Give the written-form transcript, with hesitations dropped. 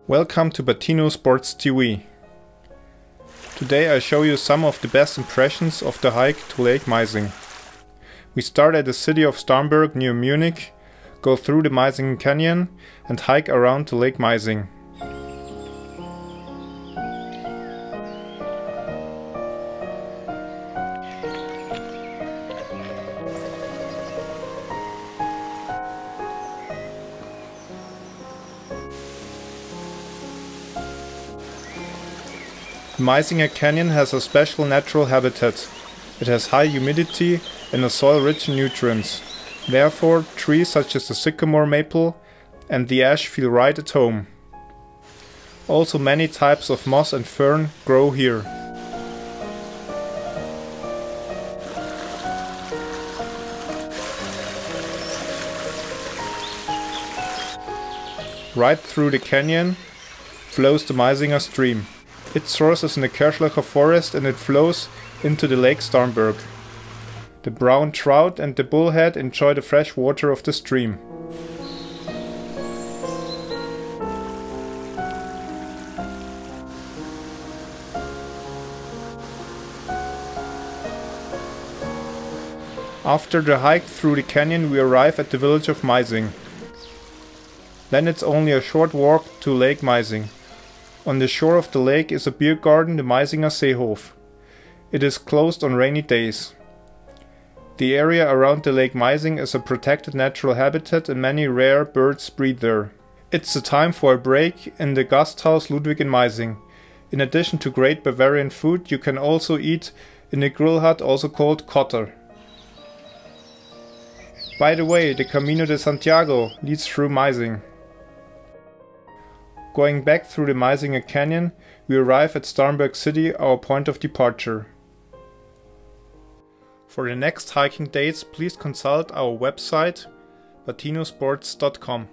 Welcome to Maisinger Sports TV. Today I show you some of the best impressions of the hike to Lake Maising. We start at the city of Starnberg near Munich, go through the Maisinger Canyon and hike around to Lake Maising. The Maisinger Canyon has a special natural habitat. It has high humidity and a soil rich in nutrients. Therefore, trees such as the sycamore maple and the ash feel right at home. Also, many types of moss and fern grow here. Right through the canyon flows the Maisinger stream. Its source is in the Kirschlacher forest and it flows into the lake Starnberg. The brown trout and the bullhead enjoy the fresh water of the stream. After the hike through the canyon we arrive at the village of Maising. Then it's only a short walk to Lake Maising. On the shore of the lake is a beer garden, the Maisinger Seehof. It is closed on rainy days. The area around the Lake Maising is a protected natural habitat and many rare birds breed there. It's the time for a break in the Gasthaus Ludwig in Maising. In addition to great Bavarian food, you can also eat in a grill hut, also called Kotter. By the way, the Camino de Santiago leads through Maising. Going back through the Maisinger Canyon, we arrive at Starnberg city, our point of departure. For the next hiking dates, please consult our website maisingersports.com.